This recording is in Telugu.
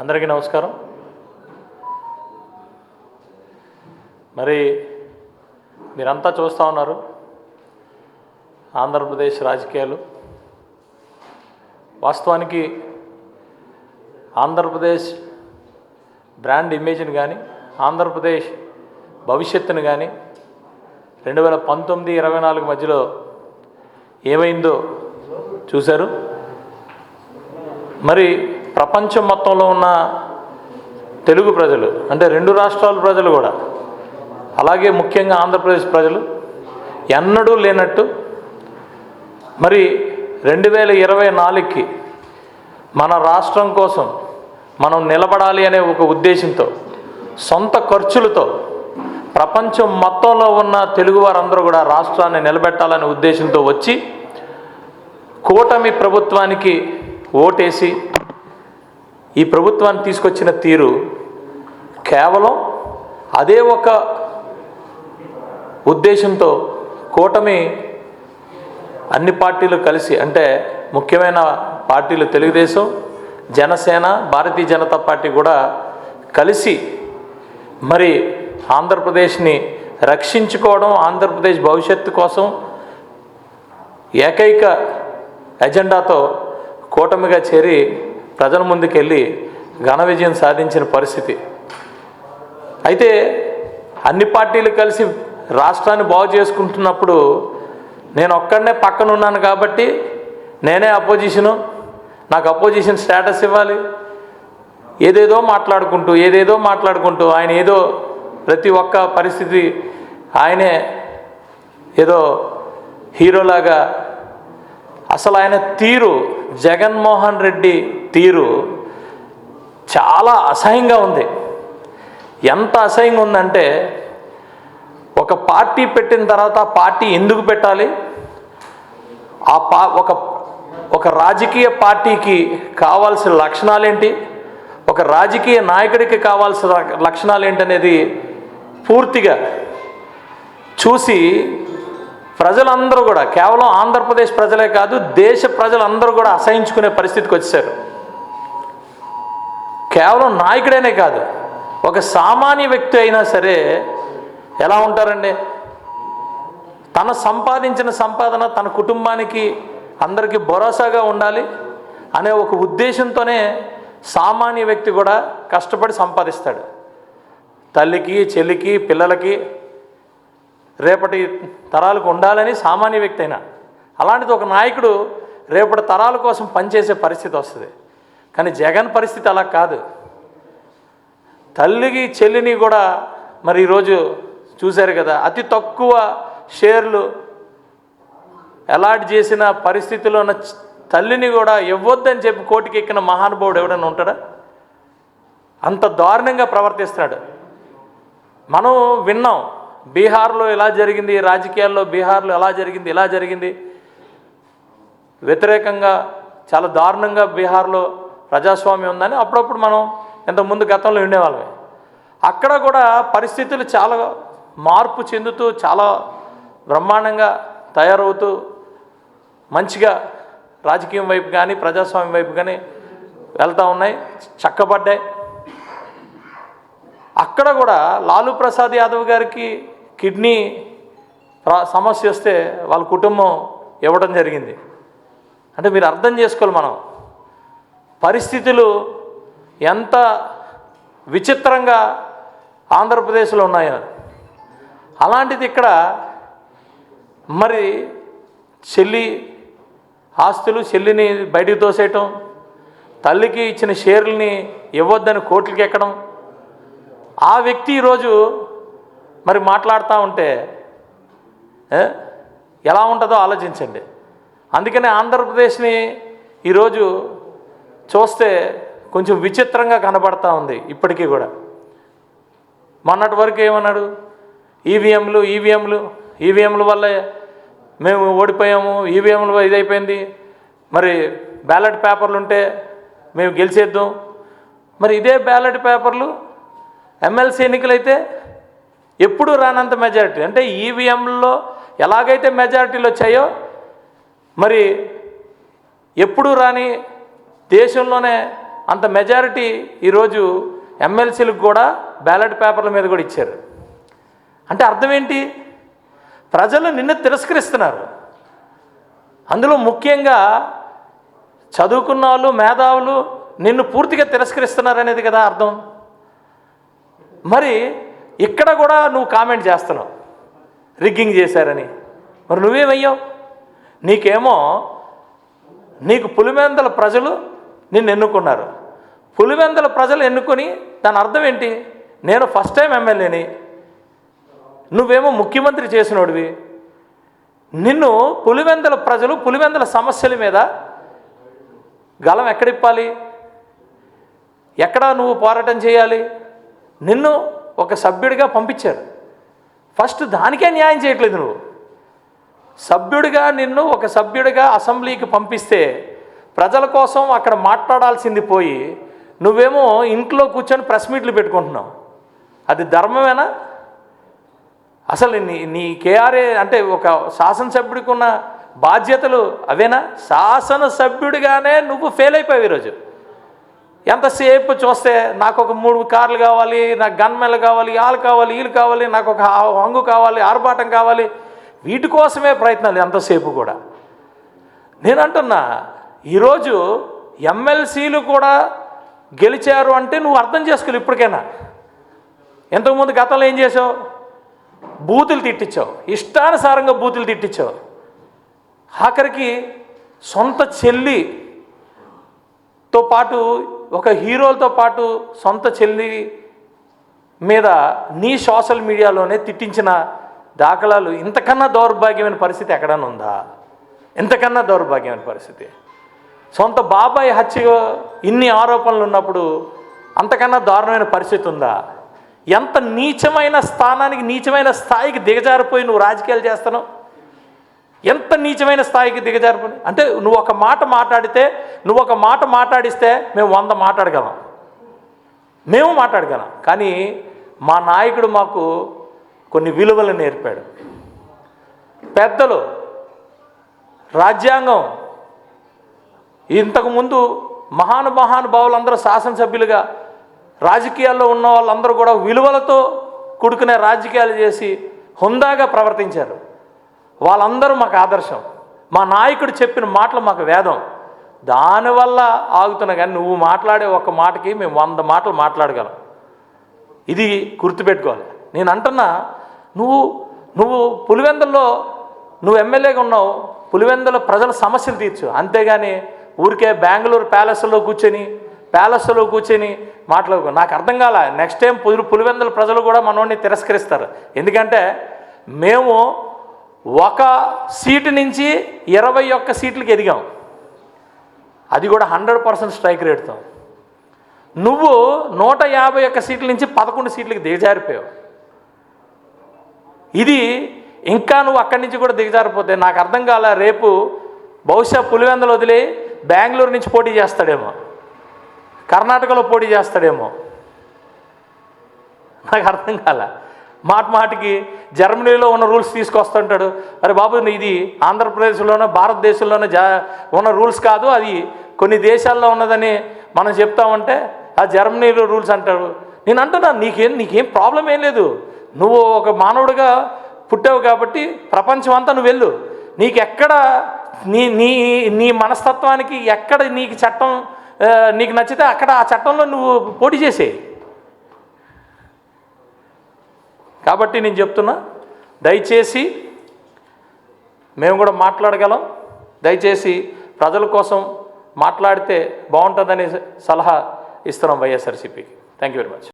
అందరికీ నమస్కారం. మరి మీరంతా చూస్తూ ఉన్నారు ఆంధ్రప్రదేశ్ రాజకీయాలు. వాస్తవానికి ఆంధ్రప్రదేశ్ బ్రాండ్ ఇమేజ్ని కానీ ఆంధ్రప్రదేశ్ భవిష్యత్తును కానీ 2019-24 మధ్యలో ఏమైందో చూశారు. మరి ప్రపంచం మొత్తంలో ఉన్న తెలుగు ప్రజలు అంటే 2 రాష్ట్రాల ప్రజలు కూడా, అలాగే ముఖ్యంగా ఆంధ్రప్రదేశ్ ప్రజలు ఎన్నడూ లేనట్టు మరి 2024కి మన రాష్ట్రం కోసం మనం నిలబడాలి అనే ఒక ఉద్దేశంతో సొంత ఖర్చులతో ప్రపంచం మొత్తంలో ఉన్న తెలుగు వారందరూ కూడా రాష్ట్రాన్ని నిలబెట్టాలనే ఉద్దేశంతో వచ్చి కూటమి ప్రభుత్వానికి ఓటేసి ఈ ప్రభుత్వాన్ని తీసుకొచ్చిన తీరు కేవలం అదే ఒక ఉద్దేశంతో కూటమి అన్ని పార్టీలు కలిసి, అంటే ముఖ్యమైన పార్టీలు తెలుగుదేశం, జనసేన, భారతీయ జనతా పార్టీ కూడా కలిసి మరి ఆంధ్రప్రదేశ్ని రక్షించుకోవడం, ఆంధ్రప్రదేశ్ భవిష్యత్తు కోసం ఏకైక ఎజెండాతో కూటమిగా చేరి ప్రజల ముందుకెళ్ళి ఘన విజయం సాధించిన పరిస్థితి. అయితే అన్ని పార్టీలు కలిసి రాష్ట్రాన్ని బాగు చేసుకుంటున్నప్పుడు నేను ఒక్కడనే పక్కన ఉన్నాను కాబట్టి నేనే అపోజిషను, నాకు అపోజిషన్ స్టేటస్ ఇవ్వాలి, ఏదేదో మాట్లాడుకుంటూ ఆయన ఏదో ప్రతి ఒక్క పరిస్థితి ఆయనే ఏదో హీరోలాగా, అసలు ఆయన తీరు, జగన్మోహన్ రెడ్డి తీరు చాలా అసహ్యంగా ఉంది. ఎంత అసహ్యంగా ఉందంటే, ఒక పార్టీ పెట్టిన తర్వాత ఆ పార్టీ ఎందుకు పెట్టాలి, ఒక రాజకీయ పార్టీకి కావాల్సిన లక్షణాలేంటి, ఒక రాజకీయ నాయకుడికి కావాల్సిన లక్షణాలేంటి అనేది పూర్తిగా చూసి ప్రజలందరూ కూడా, కేవలం ఆంధ్రప్రదేశ్ ప్రజలే కాదు దేశ ప్రజలందరూ కూడా అసహించుకునే పరిస్థితికి వచ్చేసారు. కేవలం నాయకుడైనే కాదు, ఒక సామాన్య వ్యక్తి అయినా సరే ఎలా ఉంటారండి, తన సంపాదించిన సంపాదన తన కుటుంబానికి అందరికీ భరోసాగా ఉండాలి అనే ఒక ఉద్దేశంతోనే సామాన్య వ్యక్తి కూడా కష్టపడి సంపాదిస్తాడు. తల్లికి, చెల్లికి, పిల్లలకి, రేపటి తరాలకు ఉండాలని సామాన్య వ్యక్తి అయినా, అలాంటిది ఒక నాయకుడు రేపటి తరాల కోసం పనిచేసే పరిస్థితి వస్తుంది. కానీ జగన్ పరిస్థితి అలా కాదు. తల్లికి, చెల్లిని కూడా మరి ఈరోజు చూశారు కదా, అతి తక్కువ షేర్లు అలాట్ చేసిన పరిస్థితిలో ఉన్న తల్లిని కూడా ఇవ్వద్దని చెప్పి కోర్టుకి ఎక్కిన మహానుభావుడు ఎవడైనా ఉంటాడా? అంత దారుణంగా ప్రవర్తిస్తున్నాడు. మనం విన్నాం బీహార్లో ఎలా జరిగింది, రాజకీయాల్లో బీహార్లో ఎలా జరిగింది, ఇలా జరిగింది, వ్యతిరేకంగా చాలా దారుణంగా బీహార్లో ప్రజాస్వామ్యం ఉందని అప్పుడప్పుడు మనం ఇంతకుముందు గతంలో ఉండేవాళ్ళమే. అక్కడ కూడా పరిస్థితులు చాలా మార్పు చెందుతూ చాలా బ్రహ్మాండంగా తయారవుతూ మంచిగా రాజకీయం వైపు కానీ ప్రజాస్వామ్యం వైపు కానీ వెళ్తూ ఉన్నాయి, చక్కబడ్డాయి. అక్కడ కూడా లాలూ ప్రసాద్ యాదవ్ గారికి కిడ్నీ సమస్య వస్తే వాళ్ళ కుటుంబం ఇవ్వడం జరిగింది. అంటే మీరు అర్థం చేసుకోవాలి మనం పరిస్థితులు ఎంత విచిత్రంగా ఆంధ్రప్రదేశ్లో ఉన్నాయో. అలాంటిది ఇక్కడ మరి చెల్లి ఆస్తులు, చెల్లిని బయటికి తోసేయటం, తల్లికి ఇచ్చిన షేర్లని ఇవ్వద్దని కోర్టులకి ఎక్కడం, ఆ వ్యక్తి ఈరోజు మరి మాట్లాడుతూ ఉంటే ఎలా ఉంటుందో ఆలోచించండి. అందుకనే ఆంధ్రప్రదేశ్ని ఈరోజు చూస్తే కొంచెం విచిత్రంగా కనబడతా ఉంది ఇప్పటికీ కూడా. మొన్నటి వరకు ఏమన్నాడు, ఈవీఎంల వల్ల మేము ఓడిపోయాము, ఈవీఎంలు ఇదైపోయింది, మరి బ్యాలెట్ పేపర్లు ఉంటే మేము గెలిచేద్దాం. మరి ఇదే బ్యాలెట్ పేపర్లు ఎమ్మెల్సీ ఎన్నికలైతే ఎప్పుడు రానంత మెజారిటీ, అంటే ఈవీఎంలలో ఎలాగైతే మెజారిటీలు వచ్చాయో మరి ఎప్పుడు రాని దేశంలోనే అంత మెజారిటీ ఈరోజు ఎమ్మెల్సీలకు కూడా బ్యాలెట్ పేపర్ల మీద కూడా ఇచ్చారు. అంటే అర్థం ఏంటి? ప్రజలు నిన్ను తిరస్కరిస్తున్నారు. అందులో ముఖ్యంగా చదువుకున్న వాళ్ళు, మేధావులు నిన్ను పూర్తిగా తిరస్కరిస్తున్నారు అనేది కదా అర్థం. మరి ఇక్కడ కూడా నువ్వు కామెంట్ చేస్తున్నావు రిగ్గింగ్ చేశారని. మరి నువ్వేమయ్యావు? నీకు పులివెందుల ప్రజలు నిన్ను ఎన్నుకున్నారు. పులివెందుల ప్రజలు ఎన్నుకొని దాని అర్థం ఏంటి? నేను ఫస్ట్ టైం ఎమ్మెల్యేని, నువ్వేమో ముఖ్యమంత్రి చేసినోడివి. నిన్ను పులివెందుల ప్రజలు పులివెందుల సమస్యల మీద గలం ఎక్కడిప్పాలి? ఎక్కడ నువ్వు పోరాటం చేయాలి? నిన్ను ఒక సభ్యుడిగా పంపించారు. ఫస్ట్ దానికే న్యాయం చేయట్లేదు నువ్వు. నిన్ను ఒక సభ్యుడిగా అసెంబ్లీకి పంపిస్తే ప్రజల కోసం అక్కడ మాట్లాడాల్సింది పోయి నువ్వేమో ఇంట్లో కూర్చొని ప్రెస్ మీట్లు పెట్టుకుంటున్నావు. అది ధర్మమేనా? అసలు నీ కేఆర్ఏ అంటే ఒక శాసనసభ్యుడికి ఉన్న బాధ్యతలు అవేనా? శాసనసభ్యుడిగానే నువ్వు ఫెయిల్ అయిపోయావు ఈరోజు. ఎంతసేపు చూస్తే నాకు ఒక 3 కార్లు కావాలి, నాకు గన్మెన్లు కావాలి, వాళ్ళు కావాలి, వీళ్ళు కావాలి, నాకు ఒక హంగు కావాలి, ఆర్భాటం కావాలి, వీటి కోసమే ప్రయత్నాలు ఎంతసేపు కూడా. నేను అంటున్నా, ఈరోజు ఎమ్మెల్సీలు కూడా గెలిచారు అంటే నువ్వు అర్థం చేసుకోవాలి ఇప్పటికైనా. ఇంతకుముందు గతంలో ఏం చేసావు? బూతులు తిట్టించావు, ఇష్టానుసారంగా బూతులు తిట్టించావు. ఆఖరికి సొంత చెల్లితో పాటు ఒక హీరోలతో పాటు సొంత చెల్లి మీద నీ సోషల్ మీడియాలోనే తిట్టించిన దాఖలాలు. ఇంతకన్నా దౌర్భాగ్యమైన పరిస్థితి ఎక్కడన్నా ఉందా? ఇంతకన్నా దౌర్భాగ్యమైన పరిస్థితి. సొంత బాబాయ్ హత్య ఇన్ని ఆరోపణలు ఉన్నప్పుడు అంతకన్నా దారుణమైన పరిస్థితి ఉందా? ఎంత నీచమైన నీచమైన స్థాయికి దిగజారిపోయి నువ్వు రాజకీయాలు చేస్తున్నావు. ఎంత నీచమైన స్థాయికి దిగజారిపోయి అంటే నువ్వు ఒక మాట మాట్లాడిస్తే మేము 100 మాట్లాడగలం. కానీ మా నాయకుడు మాకు కొన్ని విలువలు నేర్పాడు. పెద్దలు, రాజ్యాంగం, ఇంతకుముందు మహానుభావులందరూ శాసనసభ్యులుగా రాజకీయాల్లో ఉన్న వాళ్ళందరూ కూడా విలువలతో కూడుకునే రాజకీయాలు చేసి హుందాగా ప్రవర్తించారు. వాళ్ళందరూ మాకు ఆదర్శం. మా నాయకుడు చెప్పిన మాటలు మాకు వేదం. దానివల్ల ఆగుతున్నా. కానీ నువ్వు మాట్లాడే ఒక మాటకి మేము 100 మాటలు మాట్లాడగలం. ఇది గుర్తుపెట్టుకోవాలి. నేను అంటున్నా, నువ్వు పులివెందుల్లో నువ్వు ఎమ్మెల్యేగా ఉన్నావు. పులివెందుల ప్రజల సమస్యలు తీర్చు. అంతేగాని ఊరికే బెంగళూరు ప్యాలెస్లో కూర్చొని మాట్లాడుకో. నాకు అర్థం కాల. నెక్స్ట్ టైం పులివెందుల ప్రజలు కూడా మనోడిని తిరస్కరిస్తారు. ఎందుకంటే మేము 1 సీటు నుంచి 21 సీట్లకి ఎదిగాం. అది కూడా 100% స్ట్రైక్ రేట్తో. నువ్వు 151 సీట్ల నుంచి 11 సీట్లకి దిగజారిపోయావు. ఇది ఇంకా నువ్వు అక్కడి నుంచి కూడా దిగజారిపోతే నాకు అర్థం కాల. రేపు బహుశా పులివెందులు వదిలి బెంగళూరు నుంచి పోటీ చేస్తాడేమో, కర్ణాటకలో పోటీ చేస్తాడేమో. నాకు అర్థం కాల. మాటికి జర్మనీలో ఉన్న రూల్స్ తీసుకొస్తుంటాడు. అరే బాబు, ఇది ఆంధ్రప్రదేశ్లోనో భారతదేశంలోనో ఉన్న రూల్స్ కాదు, అది కొన్ని దేశాల్లో ఉన్నదని మనం చెప్తామంటే ఆ జర్మనీలో రూల్స్ అంటాడు. నేను అంటున్నా, నీకేం ప్రాబ్లం ఏం లేదు. నువ్వు ఒక మానవుడిగా పుట్టావు కాబట్టి ప్రపంచం అంతా నువ్వు వెళ్ళు. నీకు ఎక్కడ నీ మనస్తత్వానికి ఎక్కడ నీకు చట్టం నీకు నచ్చితే అక్కడ ఆ చట్టంలో నువ్వు పోటీ చేసేయి. కాబట్టి నేను చెప్తున్నా, దయచేసి మేము కూడా మాట్లాడగలం. దయచేసి ప్రజల కోసం మాట్లాడితే బాగుంటుందని సలహా ఇస్తున్నాం వైఎస్ఆర్సీపీకి. Thank you very much.